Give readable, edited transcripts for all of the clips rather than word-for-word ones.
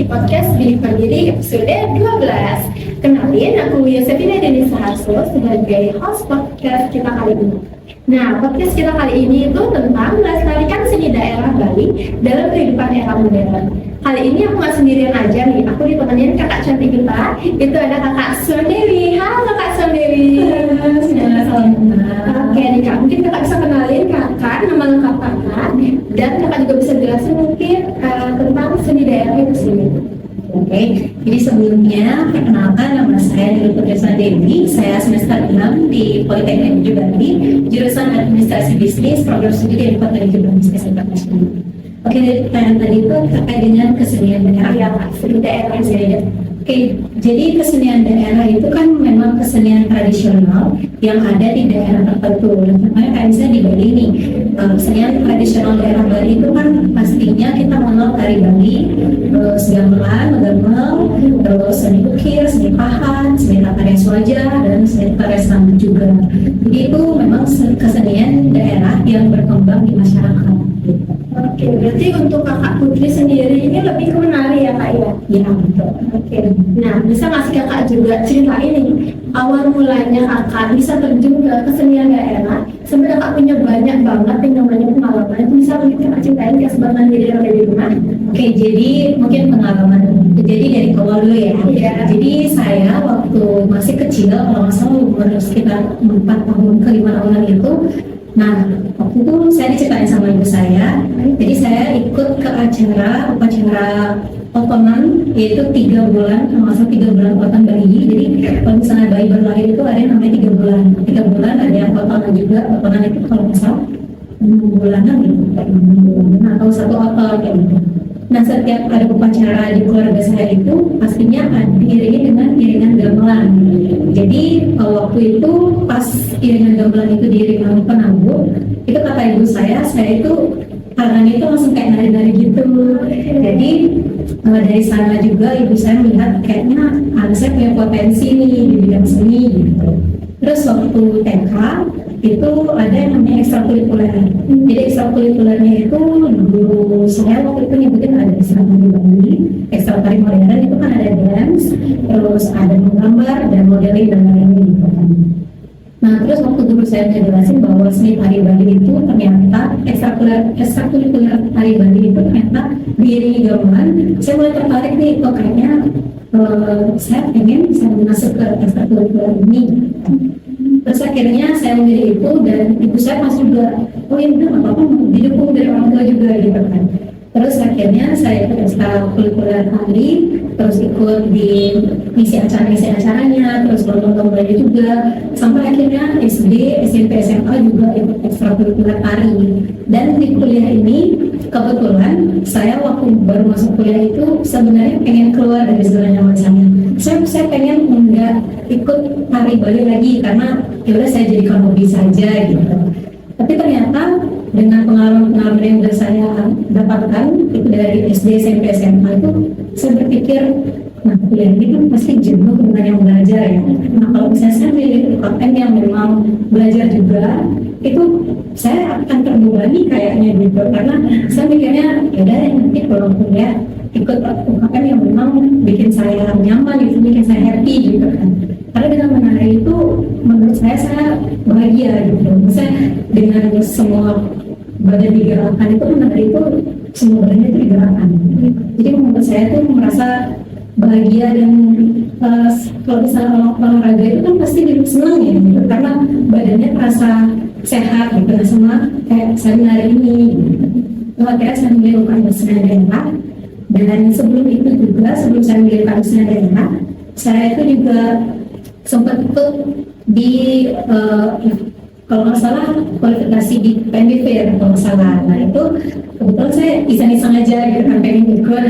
podcast Bilik Mandiri episode 12. Kenalin, aku Yosefina Denisa Harso sebagai host podcast kita kali ini. Nah, podcast kita kali ini itu tentang melestarikan seni daerah Bali dalam kehidupan era modern. Kali ini aku nggak sendirian aja nih, aku ditemenin kakak cantik kita, itu ada kakak Sondewi. Halo Kak Sondewi. Oke nih Kak, mungkin kakak bisa kenalin kakak, nama lengkap kakak, dan kakak juga bisa jelasin mungkin tentang seni daerah itu sendiri. Oke, jadi sebelumnya perkenalkan nama saya Dewi Putri Dewi. Saya semester 6 di Politeknik Negeri Bali, jurusan Administrasi Bisnis, program studi dari Politeknik Negeri Bali SMK Nasional. Oke, dari pertanyaan tadi itu terkait dengan kesenian daerah. Ya, seni daerah saja. Oke, jadi kesenian daerah itu kan memang kesenian tradisional yang ada di daerah tertentu. Contohnya kayak misalnya di Bali nih, kesenian tradisional daerah Bali itu kan pastinya kita mengenal tari Bali, terus gamelan, megamel, terus seni ukir, seni pahat, seni tarian swaja, dan seni tarian sambut juga. Jadi itu memang kesenian daerah yang berkembang di masyarakat. Oke, berarti untuk kakak Putri sendiri ini lebih ke menari ya Kak ya? Ya, betul. Oke, nah bisa nggak sih kakak juga ceritain nih awal mulanya kakak bisa terjun ke kesenian daerah sampai kakak punya banyak banget yang namanya pengalaman, itu bisa mungkin kakak ceritain ke sobat mandiri yang ada di rumah? Oke, jadi mungkin pengalaman. Jadi dari awal dulu ya. Iya. Jadi saya waktu masih kecil, kalau nggak salah umur sekitar 4 tahun ke 5 tahunan itu, nah waktu itu saya diceritain sama ibu saya. Jadi saya ikut ke upacara potongan, yaitu 3 bulan, kalau nggak salah 3 bulan potongan bayi. Jadi kalau misalnya bayi baru lahir itu ada yang namanya 3 bulan. 3 bulan ada yang potongan juga. Potongan itu kalau nggak salah 6 bulanan gitu, kayak 6 bulanan atau 1 otol kayak gitu. Nah, setiap ada upacara di keluarga saya itu pastinya diiringi dengan iringan gamelan. Jadi waktu itu pas iringan gamelan itu diiringi penanggung, itu kata ibu saya itu tangannya itu langsung kayak nari-nari gitu. Jadi dari sana juga ibu saya melihat kayaknya anak saya punya potensi nih di bidang seni gitu. Terus waktu TK itu ada yang namanya ekstrakurikuler. Jadi ekstrakurikulernya itu guru saya waktu itu nyebutin ada ekstra tari Bali, ekstra tari modern itu kan ada dance, terus ada menggambar dan modeling dan lain-lain gitu kan. Nah, terus waktu guru saya menjelaskan bahwa seni tari Bali itu ternyata ekstrakurikuler tari Bali itu ternyata diiringi gamelan, saya mulai tertarik nih, kok kayaknya saya pengen bisa masuk ke ekstrakurikuler ini. Terus akhirnya saya memilih itu dan ibu saya masih juga, oh ya udah nggak apa-apa, didukung dari orang tua juga gitu kan. Terus akhirnya saya ikut ekstrakurikuler tari, terus ikut di misi acaranya, terus lomba-lombanya juga, sampai akhirnya SD, SMP, SMA juga ikut ekstrakurikuler tari. Dan di kuliah ini kebetulan saya waktu baru masuk kuliah itu sebenarnya pengen keluar dari zona nyaman saya pengen nggak ikut tari Bali lagi karena yaudah saya jadikan hobi saja gitu. Tapi ternyata dengan pengalaman yang sudah saya dapatkan itu dari SD, SMP, SMA itu saya berpikir, nah kuliah ini kan pasti jenuh dengan yang belajar ya. Nah kalau misalnya saya milih UKM yang memang belajar juga, itu saya akan terbebani kayaknya gitu. Karena saya mikirnya yaudah nanti kalau kuliah ikut UKM yang memang bikin saya nyaman, gitu, bikin saya happy gitu kan. Karena dengan menari itu menurut saya bahagia gitu. Misalnya dengan semua badan digerakkan itu menari itu semua badannya itu digerakkan. Jadi menurut saya itu merasa bahagia dan kalau misalnya olahraga itu kan pasti senang ya gitu. Karena badannya terasa sehat gitu. Nah semua kayak saya menari ini gitu. Akhirnya saya melakukan kesenian daerah. Dan sebelum itu juga, sebelum saya melakukan kesenian daerah, saya itu juga sempat ikut di kalau nggak salah kualifikasi di PNBP ya kalau nggak salah. Nah itu kebetulan saya iseng-iseng aja gitu kan pengen ikut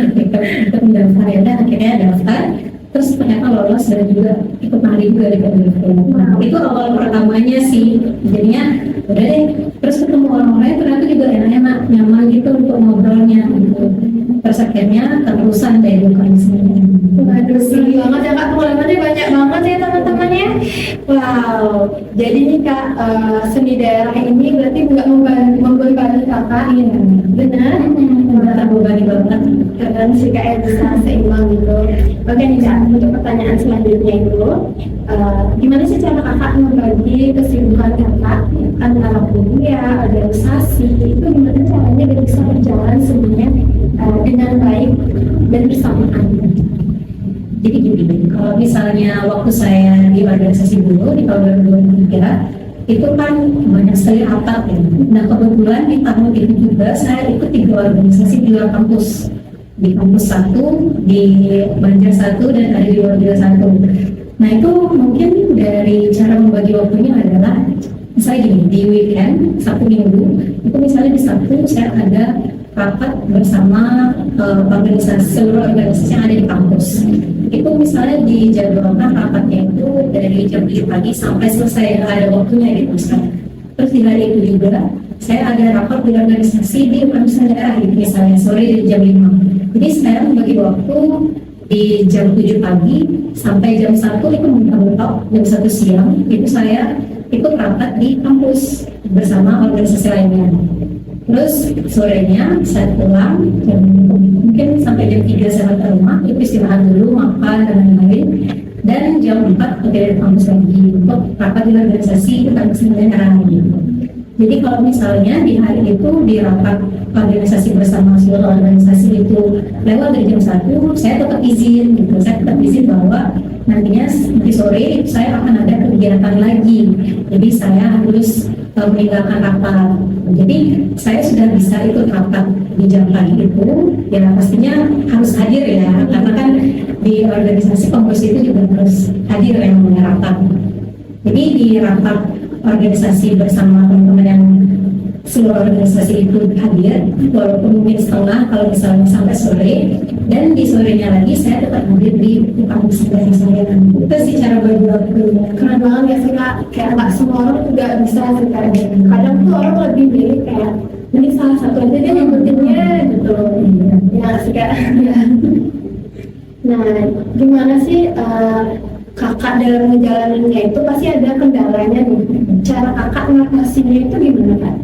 mendaftar ya, dan akhirnya daftar. Terus ternyata lolos dan juga ikut nari juga di PNBP. Nah itu awal pertamanya sih, jadinya udah deh. Terus ketemu orang-orang ternyata juga enak-enak, nyaman gitu untuk ngobrolnya gitu. Terus akhirnya keterusan dari bukan sini. Waduh, seru banget ya Kak, pengalamannya banyak banget ya teman-teman ya. Wow, jadi nih Kak, seni daerah ini berarti nggak membebani Kakak, Iya, benar? benar berbani banget. Keren sih Kak, ya bisa seimbang gitu. Oke nih Kak, untuk pertanyaan selanjutnya itu, gimana sih cara Kakak membagi kesibukan Kakak antara kuliah, organisasi, itu gimana caranya biar bisa berjalan semuanya dengan baik dan bersamaan? Jadi gini, kalau misalnya waktu saya di organisasi dulu di tahun 2023 itu kan banyak sekali rapat ya. Nah kebetulan di tahun itu juga saya ikut 3 organisasi di luar kampus, di kampus 1, di Banjar 1, dan ada di luar juga 1. Nah itu mungkin dari cara membagi waktunya adalah misalnya gini, di weekend Sabtu Minggu itu misalnya di Sabtu saya ada rapat bersama seluruh organisasi yang ada di kampus. Itu misalnya dijadwalkan rapatnya itu dari jam 7 pagi sampai selesai, ada waktunya gitu misalnya. Terus di hari itu juga saya ada rapat di organisasi di universitas daerah gitu, misalnya sore di jam 5. Jadi saya membagi waktu di jam 7 pagi sampai jam 1 itu mentok jam 1 siang itu saya ikut rapat di kampus bersama organisasi lainnya. Terus sorenya saya pulang mungkin sampai jam 3 saya ke rumah, itu istirahat dulu, makan dan lain-lain. Dan jam 4 ke kampus lagi untuk rapat di organisasi itu kan sebenarnya gitu. Jadi kalau misalnya di hari itu di rapat organisasi bersama seluruh organisasi itu lewat dari jam 1, saya tetap izin gitu. Saya tetap izin bahwa nantinya nanti sore saya akan ada kegiatan lagi. Jadi saya harus meninggalkan rapat. Jadi saya sudah bisa ikut rapat di jam pagi itu, ya pastinya harus hadir ya, karena kan di organisasi pengurus itu juga harus hadir yang namanya rapat. Jadi di rapat organisasi bersama teman-teman yang seluruh organisasi itu hadir, walaupun mungkin setengah kalau misalnya sampai sore, dan di sorenya lagi saya tetap hadir di kampus yang saya. Itu sih cara bagi waktunya. Keren banget ya sih Kak, kayak nggak semua orang juga bisa sih Kak. Kadang tuh orang lebih milih kayak ini salah satu aja deh yang pentingnya gitu. Ya sih Kak. Nah, gimana sih Kakak dalam menjalaninya itu pasti ada kendalanya nih. Cara Kakak mengatasinya itu gimana Kak?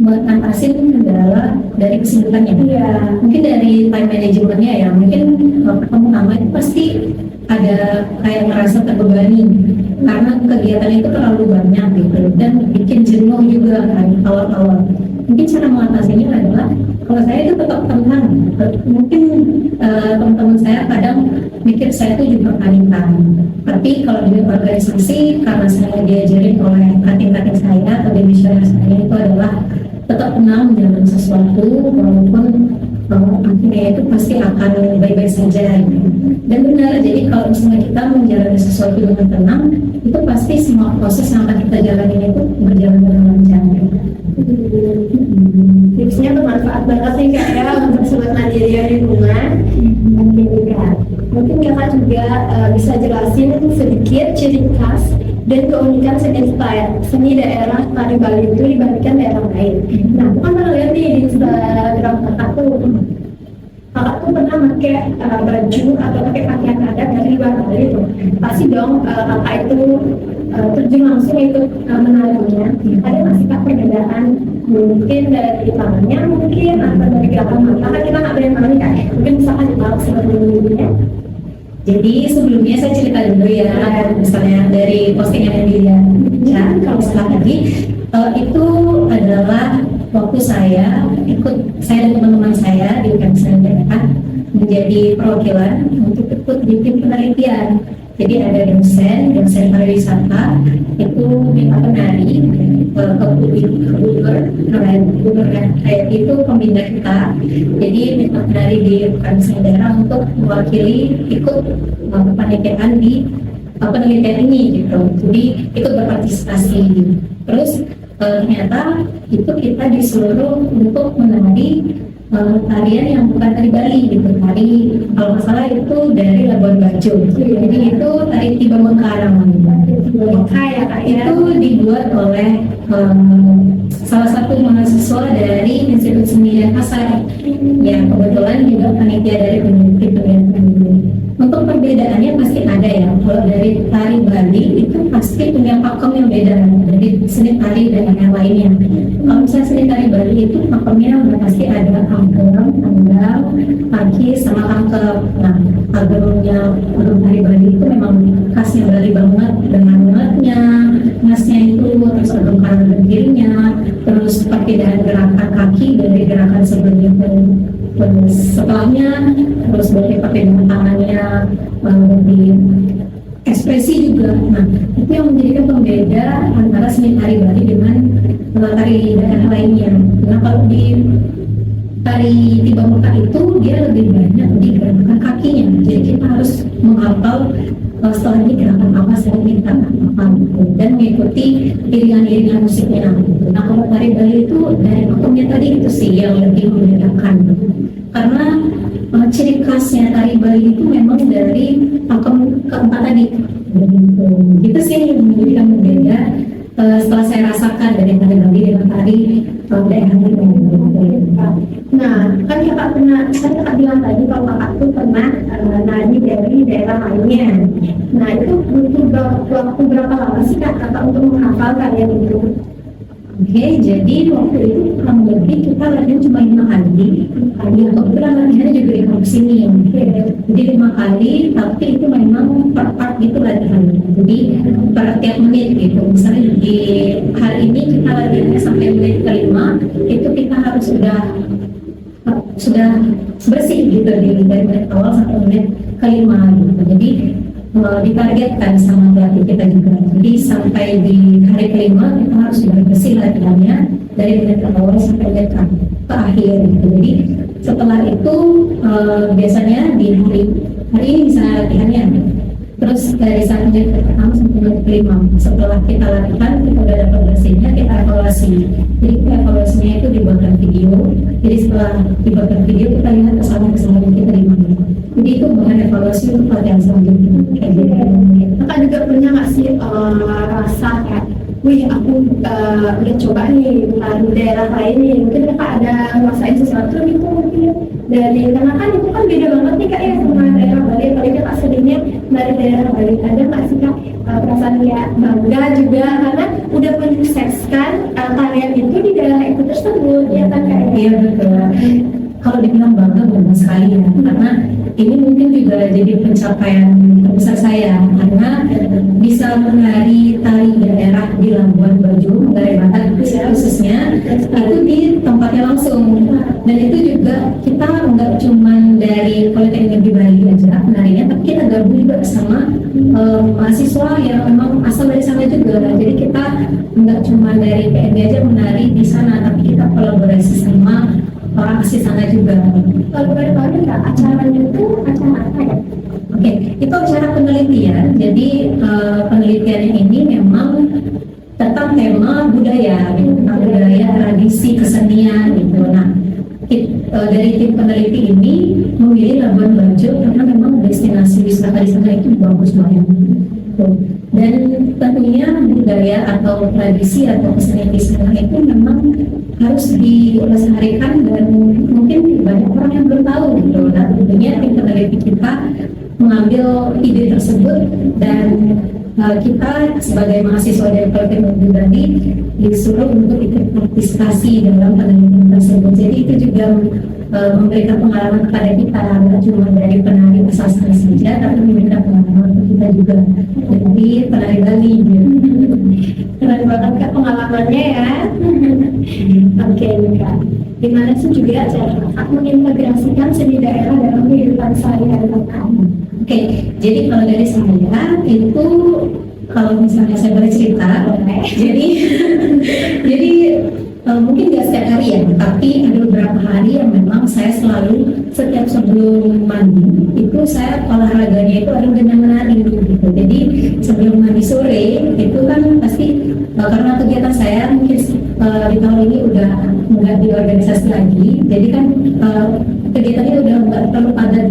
Mengatasi kendala dari kesibukannya. Iya. Mungkin dari time managementnya ya, mungkin pertama itu pasti ada kayak merasa terbebani karena kegiatan itu terlalu banyak gitu dan bikin jenuh juga kan awal-awal. Mungkin cara mengatasinya adalah kalau saya itu tetap tenang. Mungkin teman-teman saya kadang mikir saya itu juga panikan. Tapi kalau di organisasi karena saya diajarin oleh kating-kating saya atau demisioner saya itu adalah tetap tenang menjalani sesuatu walaupun akhirnya itu pasti akan baik-baik saja gitu. Dan benar, jadi kalau misalnya kita menjalani sesuatu dengan tenang itu pasti semua proses yang akan kita jalani itu berjalan dengan lancar. Tipsnya bermanfaat banget nih Kak ya untuk sobat mandiri di rumah. Oke Kak, mungkin Kakak juga bisa jelasin sedikit ciri khas dan keunikan seni daerah tari Bali itu dibandingkan daerah lain. Nah, aku kan pernah lihat nih di Instagram Kakak tuh pernah pakai baju atau pakai pakaian adat dari luar Bali tuh. Pasti dong Kakak itu terjun langsung ikut menarinya. Ada nggak sih Kak perbedaan mungkin dari tangannya mungkin atau dari gerakan mata? Kan kita nggak boleh tahu nih Kak. Mungkin bisa kasih tahu seperti ini. Jadi sebelumnya saya cerita dulu ya, misalnya dari postingan yang dilihat. Ya, kalau salah tadi itu adalah waktu saya dan teman-teman saya di UMSN menjadi perwakilan untuk ikut di tim penelitian. Jadi ada dosen pariwisata itu minta penari ke gubernur itu pembina kita. Jadi minta penari di UMSN daerah untuk mewakili ikut kepanitiaan di penelitian ini gitu. Jadi ikut berpartisipasi. Terus ternyata itu kita disuruh untuk menari tarian yang bukan tari Bali gitu, tari kalau nggak salah itu dari Labuan Bajo. Jadi itu tari Tiba Mengkarang. Itu dibuat oleh salah satu mahasiswa dari Institut Seni dan Pasar yang kebetulan juga panitia dari penelitian ini. Untuk perbedaannya pasti ada ya. Kalau dari tari Bali itu pasti punya pakem yang beda dari seni tari dan yang lainnya. Kalau misalnya seni tari Bali itu pakemnya udah pasti ada angklung, tanggal, kaki, sama tangkep. Nah, agamnya agam tari Bali itu memang khasnya Bali banget dengan ngetnya, ngasnya itu, terus agam kanan dan kirinya, terus perpindahan gerakan kaki dari gerakan sebelumnya ke setelahnya, terus dari perpindahan tangannya, dari ekspresi juga. Nah, itu yang menjadikan pembeda antara seni tari Bali dengan tari daerah lainnya. Nah, kalau di tari tiba muka itu dia lebih banyak di gerakan kakinya, jadi kita harus menghafal setelah ini gerakan apa, setelah ini gerakan apa gitu, dan mengikuti iringan-iringan musiknya gitu. Nah, kalau tari Bali itu dari pakemnya tadi itu sih yang lebih membedakan, karena ciri khasnya tari Bali itu memang dari pakem keempat tadi gitu. Itu sih yang menjadikan berbeda setelah saya rasakan dari tari Bali dengan tari daerah lain. Nah, kan kakak bilang tadi kalau kakak tuh pernah nari dari daerah lainnya. Nah, itu butuh waktu berapa lama sih kakak untuk menghafal kalian itu? Oke, jadi waktu itu kurang lebih kita latihan cuma 5 kali. Ya, kebetulan latihannya juga di kampus ini. Jadi 5 kali, tapi itu memang per part gitu latihan. Jadi per tiap menit gitu. Misalnya di hari ini kita latihannya sampai menit kelima, itu kita harus sudah bersih gitu dari menit awal sampai menit kelima gitu. Jadi ditargetkan sama pelatih kita juga. Jadi sampai di hari kelima kita harus sudah bersih latihannya dari menit awal sampai menit ke akhir gitu. Jadi setelah itu biasanya di hari ini misalnya latihannya, terus dari saat menit pertama sampai menit kelima setelah kita latihan kita udah dapat bersihnya, kita evaluasi. Jadi evaluasinya itu dibuatkan video. Jadi setelah dibuatkan video kita lihat kesalahan-kesalahan kita di mana. Jadi itu bahan evaluasi untuk latihan selanjutnya. Kakak juga punya nggak sih rasa kayak, wih aku udah coba nih di daerah lain nih, mungkin kakak ada ngerasain sesuatu gitu mungkin dari, karena kan itu kan beda banget nih kak ya sama daerah Bali, apalagi kakak seringnya dari daerah Bali. Ada nggak sih kak perasaan ya bangga juga karena udah menyukseskan tarian itu di daerah itu tersebut, ya kan kak? Iya betul. Kalau dibilang bangga sekali ya, karena ini mungkin juga jadi pencapaian terbesar saya, karena bisa menari tari daerah di Labuan Bajo, Manggarai Barat khususnya, itu di tempatnya langsung. Dan itu juga kita nggak cuma dari Politeknik di Bali aja menarinya, tapi kita gabung juga sama mahasiswa yang memang asal dari sana juga. Jadi kita nggak cuma dari PNB aja menari di sana, tapi kita kolaborasi sama orang asli sana juga. Kalau boleh tahu nggak acaranya itu acara apa ya? Oke, itu acara penelitian. Jadi penelitiannya ini memang tentang tema budaya, gitu, tentang budaya, tradisi, kesenian gitu. Nah, dari tim peneliti ini memilih Labuan Bajo karena memang destinasi wisata di sana itu bagus banget. Dan tentunya budaya atau tradisi atau kesenian di sana itu memang harus dilestarikan dan mungkin banyak orang yang belum tahu gitu. Nah, tentunya tim peneliti kita mengambil ide tersebut dan kita sebagai mahasiswa dari Politeknik Bali disuruh untuk ikut partisipasi dalam penelitian tersebut. Jadi itu juga memberikan pengalaman kepada kita, tidak cuma dari penari asal sana saja, tapi memberikan pengalaman untuk kita juga dari penari Bali. Keren banget kak pengalamannya ya. Oke kak, gimana sih juga cara kakak mengintegrasikan seni daerah dalam kehidupan sehari-hari kakak? Oke, jadi kalau dari saya itu, kalau misalnya saya boleh cerita, jadi mungkin nggak setiap hari ya, tapi ada beberapa hari yang memang saya selalu setiap sebelum mandi itu saya olahraganya itu adalah dengan menari gitu. Jadi sebelum mandi sore itu kan pasti karena kegiatan saya mungkin di tahun ini udah nggak di organisasi lagi, jadi kan kegiatannya udah nggak terlalu padat.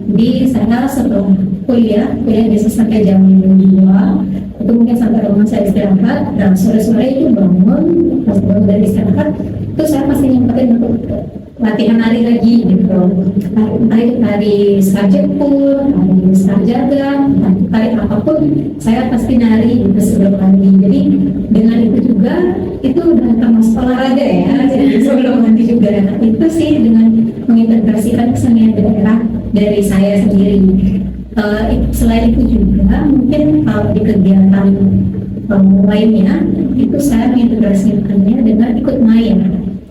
Di saya sebelum kuliah biasa sampai jam 2, itu mungkin sampai rumah saya istirahat, dan sore-sore itu bangun, pas bangun dari istirahat itu saya pasti nyempetin untuk latihan nari lagi gitu. Entah itu tari setar jepun, tari setar jagat, tari apapun, saya pasti nari gitu sebelum mandi. Jadi dengan itu juga itu udah termasuk olahraga ya. Jadi sebelum mandi juga. Nah, itu sih dengan mengintegrasikan kesenian daerah dari saya sendiri. Selain itu juga mungkin kalau di kegiatan lainnya itu saya mengintegrasikannya dengan ikut main.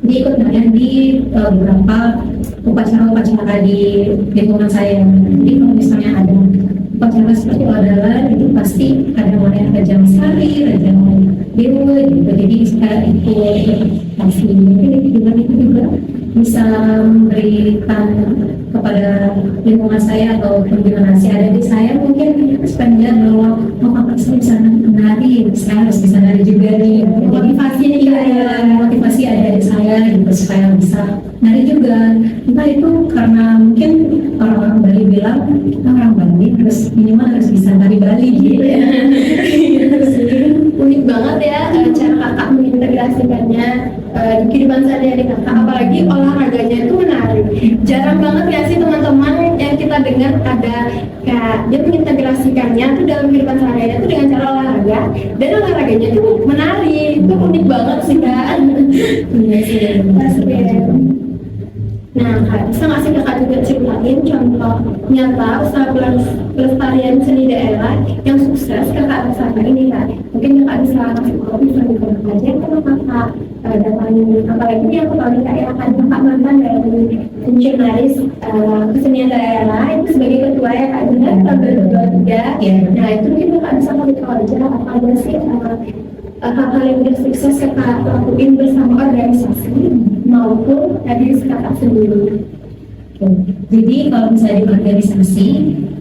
Jadi ikut main di beberapa upacara-upacara di lingkungan saya. Jadi kalau misalnya ada upacara seperti adalah itu pasti ada main Raja Sari, Raja Dewa gitu. Jadi saya ikut pasti mungkin itu juga bisa memberikan kepada lingkungan saya atau generasi ada di saya mungkin sepanjang bahwa kakak saya bisa menari, saya harus bisa nari juga nih. Motivasi nih ya, motivasi ada di saya gitu supaya bisa nari juga. Entah itu karena mungkin orang-orang Bali bilang orang Bali harus minimal harus bisa nari Bali gitu ya. Unik banget ya cara kakak mengintegrasikannya di kehidupan sehari-hari kakak, apalagi olahraganya itu menari. Jarang banget ya sih teman-teman yang kita dengar ada kayak dia mengintegrasikannya tuh dalam kehidupan sehari-hari itu dengan cara olahraga, dan olahraganya itu menari. Itu unik banget sih kan. Iya sih. Nah, Kak, bisa nggak sih kakak juga ceritain contoh nyata usaha pelestarian seni daerah yang sukses kakak rasakan ini, Kak? Mungkin kakak bisa kasih tahu bisa aja kalau kakak datangi, apalagi yang kemarin Kak ya, kan kakak mantan dari fungsionaris kesenian daerah itu sebagai ketua ya Kak, benar tahun 2023. Ya. Nah, itu mungkin kakak bisa kasih tahu aja apa aja sih hal-hal yang udah sukses kakak lakuin bersama organisasi maupun dari kakak sendiri. Jadi kalau misalnya di organisasi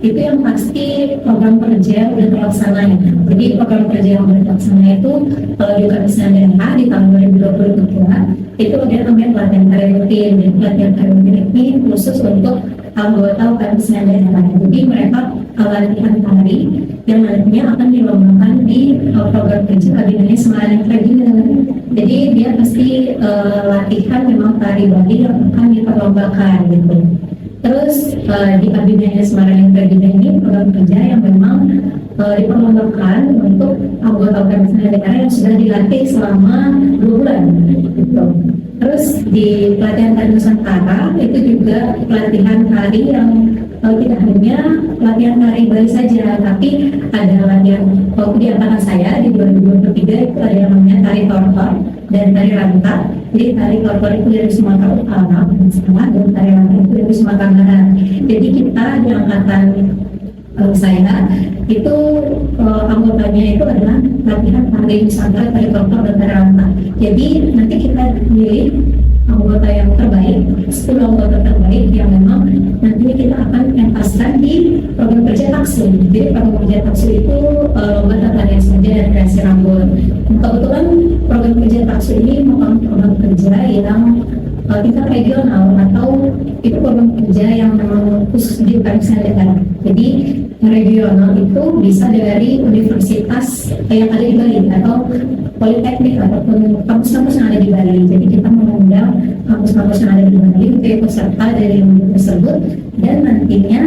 itu yang pasti program kerja udah terlaksana ya. Jadi program kerja yang udah terlaksana itu kalau di organisasi daerah di tahun 2023 itu ada namanya pelatihan tari rutin. Jadi pelatihan tari rutin ini khusus untuk anggota organisasi daerah. Jadi mereka latihan tari yang nantinya akan dilombakan di program kerja Kabinet Semarang Regional. Jadi dia pasti latihan memang tari Bali yang akan diperlombakan gitu. Terus di Kabinet Semarang Regional ini program kerja yang memang diperlombakan untuk anggota organisasi daerah yang sudah dilatih selama 2 bulan gitu. Terus di pelatihan tari Nusantara itu juga pelatihan tari yang tidak hanya latihan tari Bali saja, tapi ada latihan waktu di angkatan saya di 2023 itu ada yang namanya tari tortor dan tari ranta. Jadi tari tortor itu dari Sumatera Utara dan tari ranta itu dari Sumatera Barat. Jadi kita di angkatan saya itu anggotanya itu adalah latihan tari Nusantara, tari tortor dan tari ranta. Jadi nanti kita pilih anggota yang terbaik, 10 anggota terbaik yang memang nantinya kita akan pentaskan di program kerja Taksu. Jadi program kerja Taksu itu lomba tarian saja dan kreasi rambut. Kebetulan program kerja Taksu ini merupakan program kerja yang tingkat regional atau itu program kerja yang memang khusus di organisasi daerah. Jadi regional itu bisa dari universitas yang ada di Bali atau politeknik ataupun kampus-kampus yang ada di Bali. Jadi kita mengundang kampus-kampus yang ada di Bali untuk ikut serta dari lembaga tersebut, dan nantinya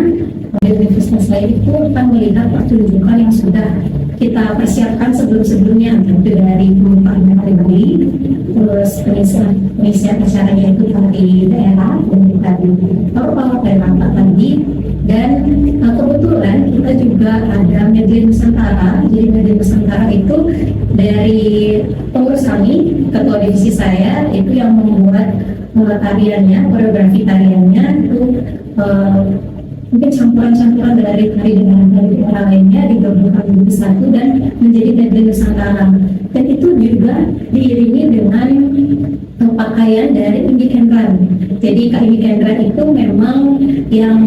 di universitas lain itu akan melihat pertunjukan yang sudah kita persiapkan sebelum-sebelumnya, itu dari pembukaan dari Bali, terus pengisian acaranya itu dari daerah dan tadi tortor dan ranta tadi. Dan kebetulan kita juga ada media Nusantara. Jadi media Nusantara itu dari pengurus kami, ketua divisi saya itu yang membuat tariannya, koreografi tariannya itu mungkin campuran-campuran dari tari dengan daerah lainnya digabungkan menjadi satu dan menjadi media Nusantara. Dan itu juga diiringi dengan pakaian dari Indi Kendran. Jadi Kak Indi Kendran itu memang yang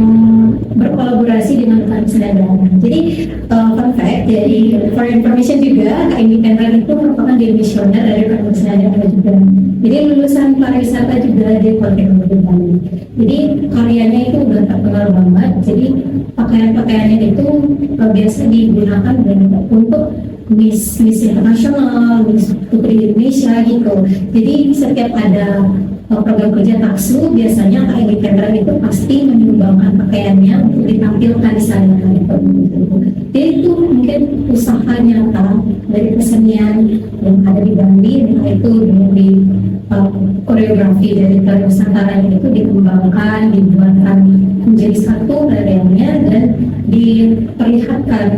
berkolaborasi dengan Kabinet Daerah. Jadi fun fact, jadi for information juga Kak Indi Kendran itu merupakan dimisioner dari Kabinet Daerah juga. Jadi lulusan pariwisata juga di Politeknik Bali. Jadi karyanya itu udah terkenal banget. Jadi pakaian-pakaiannya itu biasa digunakan untuk Miss Internasional, Miss Putri Indonesia gitu. Jadi setiap ada program kerja Taksu, biasanya KLI Kendra itu pasti menyumbangkan pakaiannya untuk ditampilkan di sana gitu. Jadi itu mungkin usaha nyata dari kesenian yang ada di Bali, entah itu dari koreografi dari tari Nusantara itu dikembangkan, dibuatkan menjadi satu karyanya dan diperlihatkan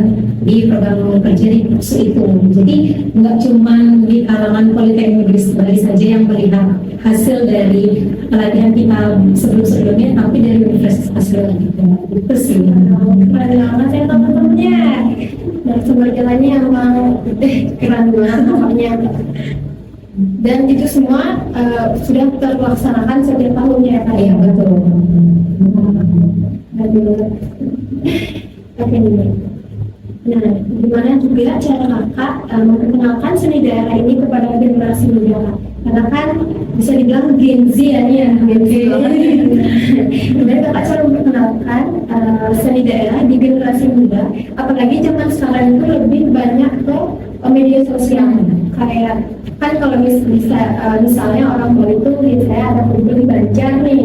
di program kerja di Taksu itu. Jadi nggak cuma di kalangan Politeknik Bali saja yang melihat hasil dari pelatihan kita sebelum-sebelumnya, tapi dari universitas juga itu sih. Keren banget ya teman-temannya. Dan sumber jalannya emang keren banget pokoknya. Dan itu semua sudah terlaksanakan setiap tahunnya ya Kak? Iya betul. Oke nih. Nah, gimana juga cara kakak memperkenalkan seni daerah ini kepada generasi muda Kak? Karena kan bisa dibilang Gen Z ya nih ya, Gen Z. Gimana kakak cara memperkenalkan seni daerah di generasi muda? Apalagi zaman sekarang itu lebih banyak ke media sosial. Kayak kan kalau misalnya orang tua itu saya ada kumpul di Banjar nih,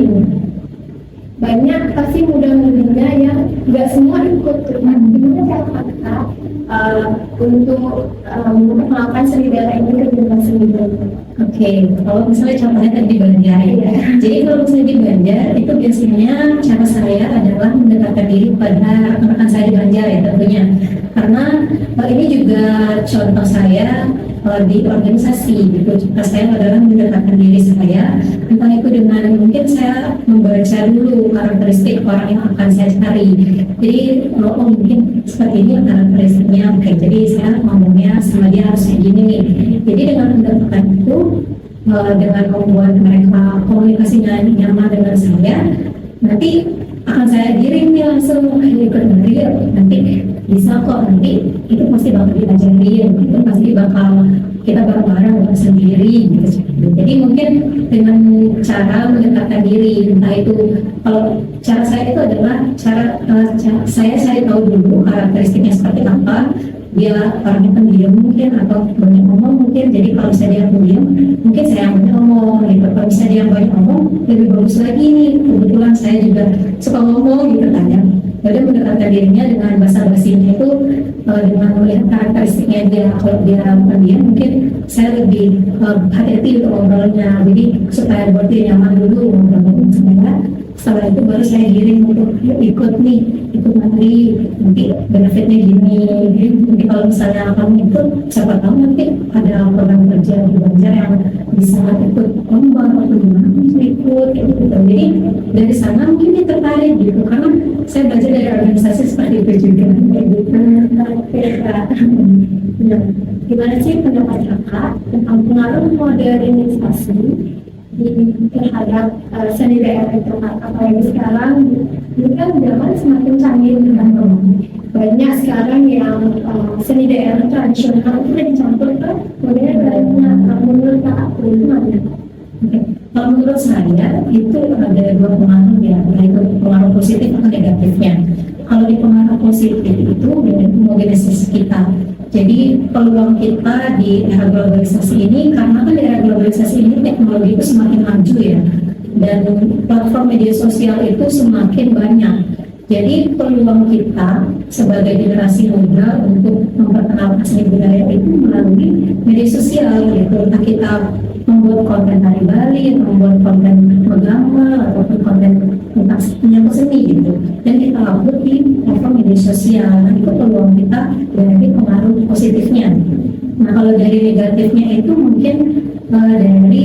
banyak pasti muda-mudinya yang nggak semua ikut. Gimana cara kakak untuk memperkenalkan seni daerah ini ke generasi muda? Oke, kalau misalnya contohnya tadi di Banjar ya. Jadi kalau misalnya di Banjar itu biasanya cara saya adalah mendekatkan diri pada rekan-rekan saya di Banjar ya tentunya. Karena ini juga contoh saya di organisasi gitu. Cara saya adalah mendekatkan diri saya, entah itu dengan mungkin saya membaca dulu karakteristik orang yang akan saya cari. Jadi oh mungkin seperti ini karakteristiknya, oke. Jadi saya ngomongnya sama dia harus kayak gini nih. Jadi dengan mendekatkan itu, dengan membuat mereka komunikasinya nyaman dengan saya, nanti akan saya giring nih langsung ikut dari nanti bisa kok, nanti itu pasti bakal diajarin, itu pasti bakal kita bareng-bareng bukan sendiri gitu. Jadi mungkin dengan cara mendekatkan diri, entah itu kalau cara saya itu adalah cara saya cari tahu dulu karakteristiknya seperti apa. Dia orangnya pendiam mungkin atau banyak ngomong mungkin, jadi kalau misalnya dia pendiam mungkin saya yang banyak ngomong gitu. Kalau misalnya dia yang banyak ngomong lebih bagus lagi nih, kebetulan saya juga suka ngomong gitu kan ya. Jadi mendekatkan dirinya dengan bahasa basinya itu dengan melihat karakteristiknya dia. Kalau dia pendiam mungkin saya lebih hati-hati untuk ngobrolnya, jadi supaya buat dia nyaman dulu ngobrol sama saya. Setelah itu baru saya giring untuk ikut nanti benefitnya gini. Nanti kalau misalnya kamu ikut, siapa tahu nanti ada program kerja di Banjar yang bisa ikut lomba atau gimana bisa ikut gitu. Jadi dari sana mungkin dia tertarik gitu, karena saya belajar dari organisasi seperti itu juga. Gimana sih pendapat kakak tentang pengaruh modernisasi terhadap seni daerah itu Kak? Apalagi sekarang ini kan zaman semakin canggih kan, banyak sekarang yang seni daerah tradisional itu dicampur ke modern. Menurut kakak itu mana? Kalau menurut saya itu ada dua pengaruh ya, yaitu pengaruh positif atau negatifnya. Kalau di pengaruh positif itu modernisasi kita. Jadi peluang kita di era globalisasi ini, karena kan di era globalisasi ini teknologi itu semakin maju ya, dan platform media sosial itu semakin banyak. Jadi peluang kita sebagai generasi muda untuk memperkenalkan seni budaya itu melalui media sosial, yaitu entah kita membuat konten tari Bali, membuat konten agama, ataupun konten tentang menyangkut seni gitu, dan kita upload di platform media sosial. Nah itu peluang kita dari pengaruh positifnya. Nah kalau dari negatifnya itu mungkin dari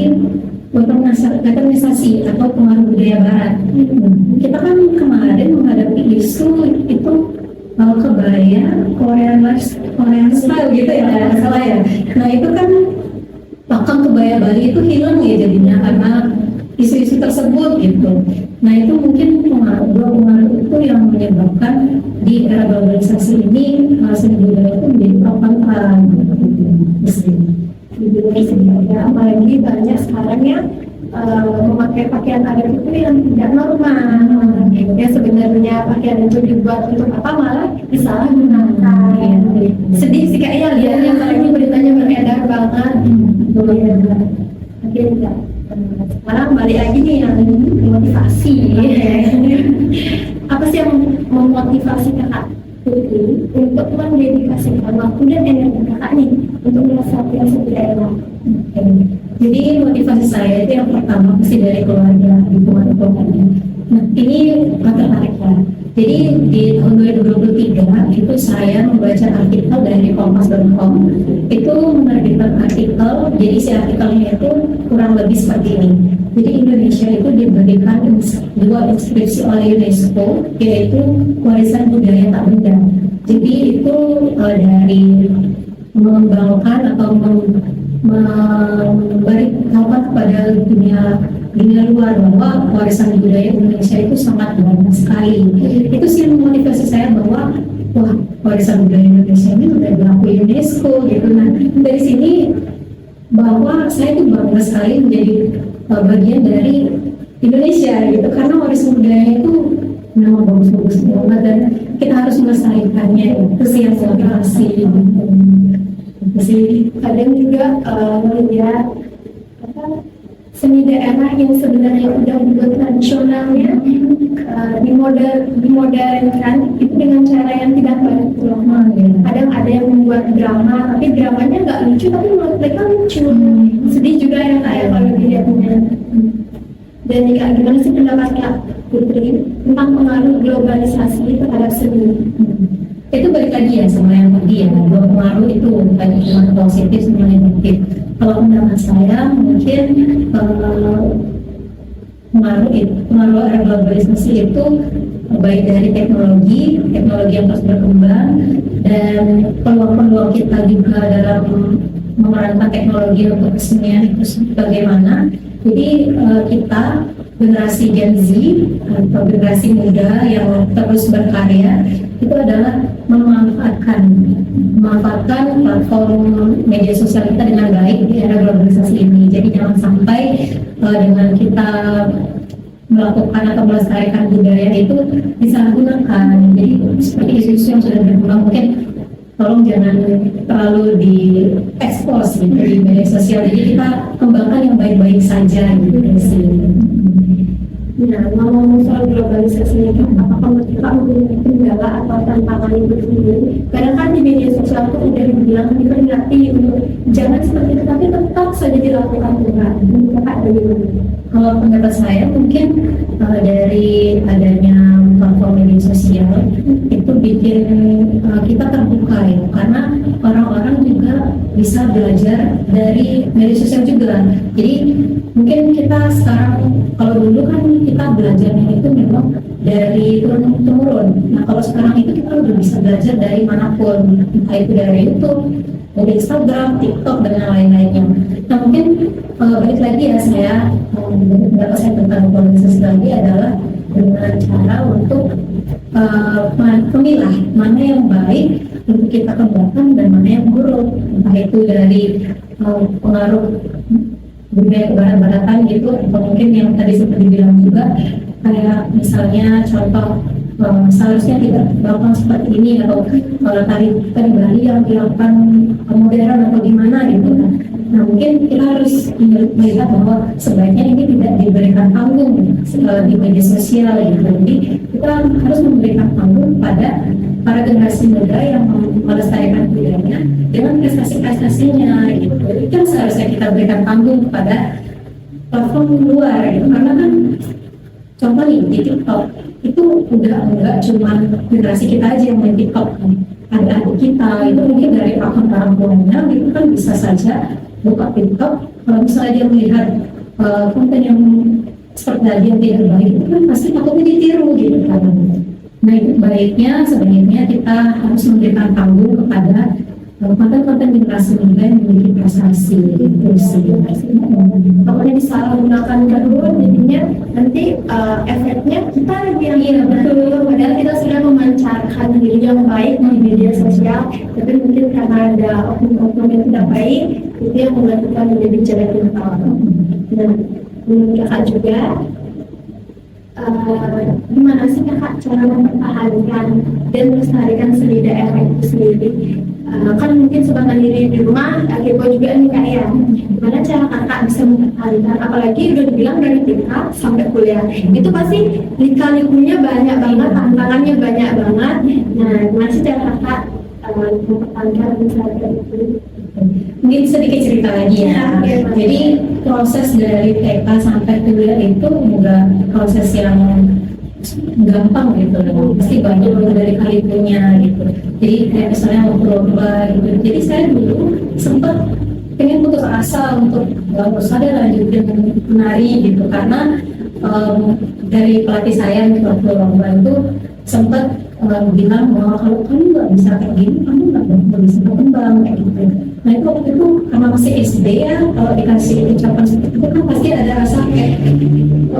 modernisasi atau pengaruh budaya barat. Kita kan kemarin menghadapi isu itu kebaya Korean style gitu ya, salah ya. Nah itu kan pakem kebaya Bali itu hilang ya jadinya karena isu-isu tersebut gitu. Nah itu mungkin dua pengaruh itu yang menyebabkan di era globalisasi ini seni budaya itu menjadi terpantau di dunia seni. Apalagi banyak sekarang yang memakai pakaian adat itu yang tidak normal, ya sebenarnya pakaian itu dibuat untuk apa malah disalahgunakan. Sedih sih kayaknya lihatnya, karena ini beritanya beredar banget. Akhirnya sekarang kembali lagi nih yang motivasi. Apa sih yang memotivasi kakak Putri untuk mendedikasikan waktu dan energi kakak nih untuk melestarikan budaya? Jadi motivasi saya itu yang pertama pasti dari keluarga, lingkungan keluarga. Nah ini menarik ya. Jadi di tahun 2023 itu saya membaca artikel dari kompas.com, itu menerbitkan artikel. Jadi si artikelnya itu kurang lebih seperti ini. Jadi Indonesia itu diberikan dua inskripsi oleh UNESCO, yaitu warisan budaya tak benda. Jadi itu dari mengembangkan atau memberitahukan kepada dunia luar bahwa warisan budaya Indonesia itu sangat banyak sekali. Itu sih yang memotivasi saya bahwa wah, warisan budaya Indonesia ini sudah diakui UNESCO gitu. Nah dari sini bahwa saya itu bangga sekali menjadi bagian dari Indonesia gitu, karena warisan budaya itu memang bagus-bagus banget dan kita harus melestarikannya. Itu sih yang saya motivasi. Kadang juga melihat seni daerah yang sebenarnya udah buat tradisionalnya dimodernkan itu dengan cara yang tidak baik. Kadang ada yang membuat drama, tapi dramanya nggak lucu, tapi menurut mereka lucu. Sedih juga yang kayak kalau dilihatnya. Dan gimana sih pendapat Kak Putri tentang pengaruh globalisasi terhadap seni? Itu balik lagi ya sama yang tadi ya, bahwa pengaruh itu bukan cuma positif sama negatif. Kalau pendapat saya mungkin pengaruh era globalisasi itu baik dari teknologi yang terus berkembang dan peluang-peluang kita juga dalam memerankan teknologi untuk kesenian itu bagaimana. Jadi kita generasi Gen Z atau generasi muda yang terus berkarya itu adalah memanfaatkan platform media sosial kita dengan baik di era globalisasi ini. Jadi jangan sampai dengan kita melakukan atau melestarikan budaya itu disalahgunakan. Jadi seperti isu-isu yang sudah berkembang mungkin tolong jangan terlalu diekspos gitu di media sosial. Jadi kita kembangkan yang baik-baik saja gitu sih. Nah, ngomong soal globalisasi ini, apakah menurut Kak mempunyai kendala atau tantangan itu sendiri? Kadang kan di media sosial itu udah dibilang diperingati untuk jangan seperti itu, tapi tetap saja dilakukan juga. Menurut Kakak bagaimana? Kalau pendapat saya mungkin dari adanya platform media sosial itu bikin kita terbuka ya, karena orang-orang juga bisa belajar dari media sosial juga. Jadi mungkin kita sekarang, kalau dulu kan kita belajarnya itu memang dari turun temurun. Nah kalau sekarang itu kita udah bisa belajar dari manapun, entah itu dari YouTube, dari Instagram, TikTok dan lain-lainnya. Nah mungkin balik lagi ya, saya pendapat saya tentang globalisasi lagi adalah dengan cara untuk memilah mana yang baik untuk kita kembangkan dan mana yang buruk, entah itu dari pengaruh budaya kebarat-baratan gitu, atau mungkin yang tadi seperti bilang juga kayak misalnya contoh seharusnya tidak dilakukan seperti ini, atau tari Bali yang dilakukan modern atau gimana gitu. Nah mungkin kita harus melihat bahwa sebaiknya ini tidak diberikan panggung di media sosial gitu. Jadi kita harus memberikan panggung pada para generasi muda yang melestarikan budayanya dengan prestasi-prestasinya gitu. Itu yang seharusnya kita berikan panggung kepada platform luar gitu. Karena kan contoh nih di TikTok itu udah enggak cuma generasi kita aja yang main TikTok, ada adik kita itu mungkin dari akun orang tuanya gitu kan bisa saja buka TikTok. Kalau misalnya dia melihat konten yang seperti tadi yang tidak baik itu kan pasti takutnya ditiru gitu kan. Nah itu baiknya sebenarnya kita harus memberikan panggung kepada konten-konten generasi muda yang memiliki prestasi gitu sih. Kalau ini disalahgunakan kedua, jadinya nanti efeknya kita yang betul. Padahal kita sudah memancarkan diri yang baik di media sosial, tapi mungkin karena ada oknum-oknum yang tidak baik, itu yang membuat kita menjadi jelek yang tahu. Nah, menurut Kakak juga, gimana sih Kak cara mempertahankan dan melestarikan seni daerah itu sendiri? Kan mungkin sebagian diri di rumah, kepo juga nih Kak ya. Gimana cara Kakak bisa mempertahankan? Apalagi udah dibilang dari TK sampai kuliah, itu pasti lika-likunya banyak banget, tantangannya banyak banget. Nah, gimana sih cara Kakak mempertahankan dan melestarikan itu? Mungkin sedikit cerita lagi ya. Jadi proses dari TK sampai kuliah itu enggak proses yang gampang gitu, pasti banyak dari kalikunya gitu. Jadi kayak misalnya mau lomba gitu. Jadi saya dulu sempat pengen putus asa untuk nggak usah deh lanjutin menari gitu, karena dari pelatih saya waktu lomba itu sempat bilang bahwa kalau kamu nggak bisa kayak gini, kamu nggak bisa berkembang kayak gitu. Nah itu waktu itu karena masih SD ya, kalau dikasih ucapan seperti itu kan pasti ada rasa kayak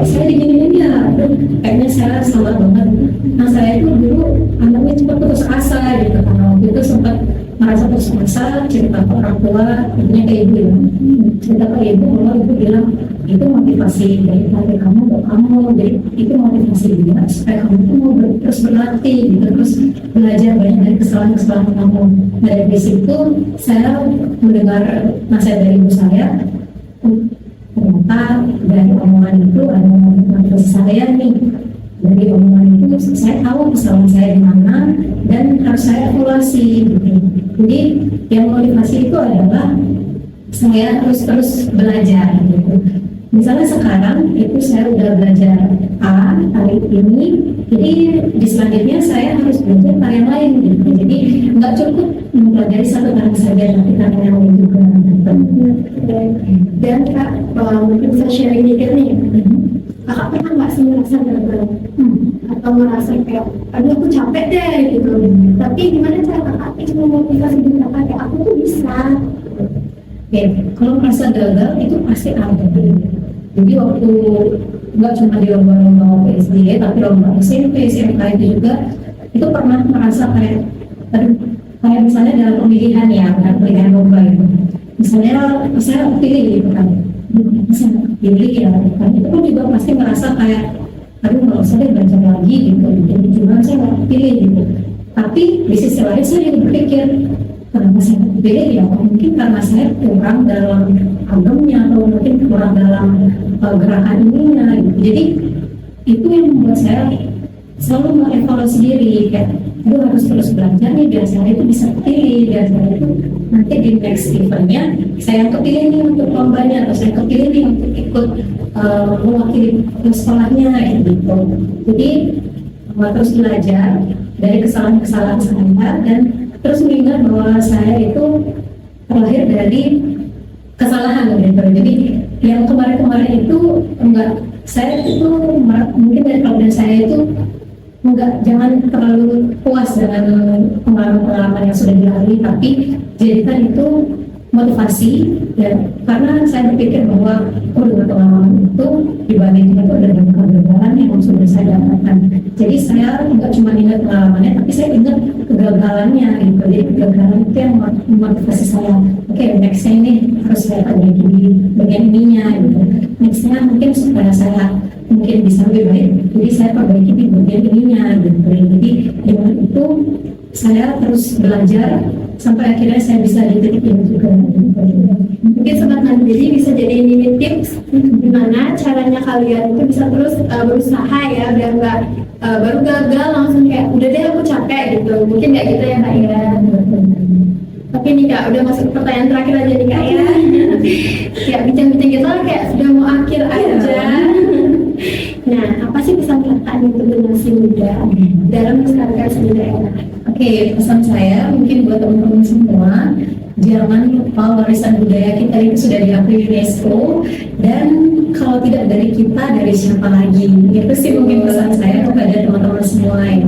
saya diginiin ya, aduh, kayaknya saya salah banget. Nah saya itu dulu anaknya cepat putus asa gitu, karena waktu itu sempat merasa putus asa, cerita ke orang tua, tentunya ke ibu ya, cerita ke ibu, bahwa ibu bilang itu motivasi dari pelatih kamu untuk kamu, jadi itu motivasi dia supaya kamu itu mau terus berlatih gitu, terus belajar banyak dari kesalahan-kesalahan kamu. Nah dari situ saya mendengar nasihat dari ibu saya, ternyata dari omongan itu ada motivasi saya nih. Dari omongan itu saya tahu kesalahan saya di mana dan harus saya evaluasi gitu. Jadi yang motivasi itu adalah saya terus belajar gitu. Misalnya sekarang itu saya udah belajar A hari ini, jadi di selanjutnya saya harus belajar hal yang lain gitu. Jadi nggak cukup mempelajari satu hal saja, tapi hal yang lain juga. Dan Kak, mungkin bisa sharing dikit nih. Kakak pernah nggak sih merasa gagal? Atau merasa kayak, aduh aku capek deh gitu. Tapi gimana cara Kakak itu memotivasi diri Kakak kayak aku tuh bisa? Oke, kalau merasa gagal itu pasti ada. Jadi waktu nggak cuma di lomba-lomba SD, tapi lomba SMP, SMK itu juga, itu pernah merasa kayak, aduh, kayak misalnya dalam pemilihan ya, pemilihan lomba itu. Misalnya saya pilih gitu kan, saya pilih ya, kan itu pun juga pasti merasa kayak, aduh nggak usah deh belajar lagi gitu. Jadi juga saya nggak pilih gitu. Tapi di sisi lain saya juga berpikir, kenapa saya pilih ya? Mungkin karena saya kurang dalam agamnya atau mungkin kurang dalam gerakan ininya gitu. Jadi itu yang membuat saya selalu mengevaluasi diri kayak, aduh harus terus belajar nih biar saya itu bisa pilih, biar saya itu nanti di next eventnya saya kepilih nih untuk lombanya, atau saya kepilih nih untuk ikut mewakili sekolahnya gitu. Jadi terus belajar dari kesalahan-kesalahan saya dan terus mengingat bahwa saya itu terlahir dari kesalahan gitu. Jadi yang kemarin-kemarin itu enggak, saya itu mungkin dari keluarga saya itu enggak, jangan terlalu puas dengan pengalaman-pengalaman yang sudah dilalui, tapi jadikan itu motivasi. Dan karena saya berpikir bahwa dengan pengalaman itu dibanding itu ada kegagalan yang sudah saya dapatkan. Jadi saya enggak cuma ingat pengalamannya, tapi saya ingat kegagalannya gitu. Jadi kegagalan itu yang memotivasi saya. Oke, nextnya ini harus saya perbaiki di bagian ininya gitu. Nextnya mungkin supaya saya mungkin bisa lebih baik, jadi saya perbaiki di bagian ininya gitu. Jadi dengan itu saya terus belajar sampai akhirnya saya bisa di titik ini juga. Mungkin Sobat Mandiri bisa jadi ini tips gimana caranya kalian itu bisa terus berusaha ya, biar nggak baru gagal langsung kayak udah deh aku capek gitu. Mungkin nggak gitu ya Kak ya. Tapi nih Kak, udah masuk pertanyaan terakhir aja nih Kak ya. Ya bincang-bincang kita kayak sudah mau akhir aja. Nah, apa sih pesan Kakak untuk generasi muda dalam melestarikan seni daerah? Oke, pesan saya mungkin buat teman-teman semua, jangan lupa warisan budaya kita itu sudah diakui UNESCO, dan kalau tidak dari kita, dari siapa lagi? Itu sih mungkin pesan saya kepada teman-teman semua ya.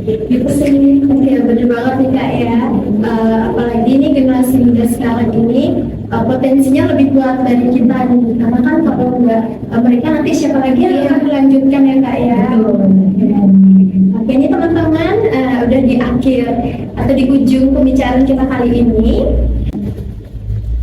Itu sih, ya bener banget nih Kak ya. Apalagi nih generasi muda sekarang ini potensinya lebih kuat dari kita nih, karena kan kalau enggak mereka nanti siapa lagi yang akan melanjutkan ya Kak ya. Oke, ini teman-teman udah di akhir atau di ujung pembicaraan kita kali ini.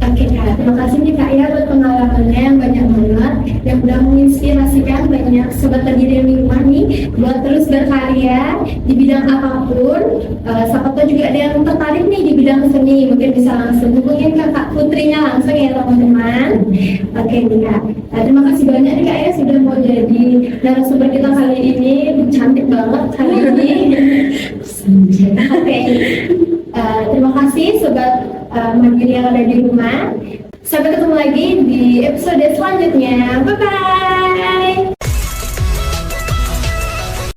Oke Kak, terima kasih nih Kak ya buat pengalamannya yang banyak banget. yang udah menginspirasikan banyak sobat Mandiri di rumah nih buat terus berkarya di bidang apapun. Siapa tahu juga ada yang tertarik nih di bidang seni, mungkin bisa langsung hubungin Kakak Putrinya langsung ya teman-teman. Oke nih Kak, terima kasih banyak nih Kak ya sudah mau jadi narasumber kita kali ini, cantik banget kali ini. Oke, terima kasih sobat Mandiri yang ada di rumah. Sampai ketemu lagi di episode selanjutnya. Bye bye.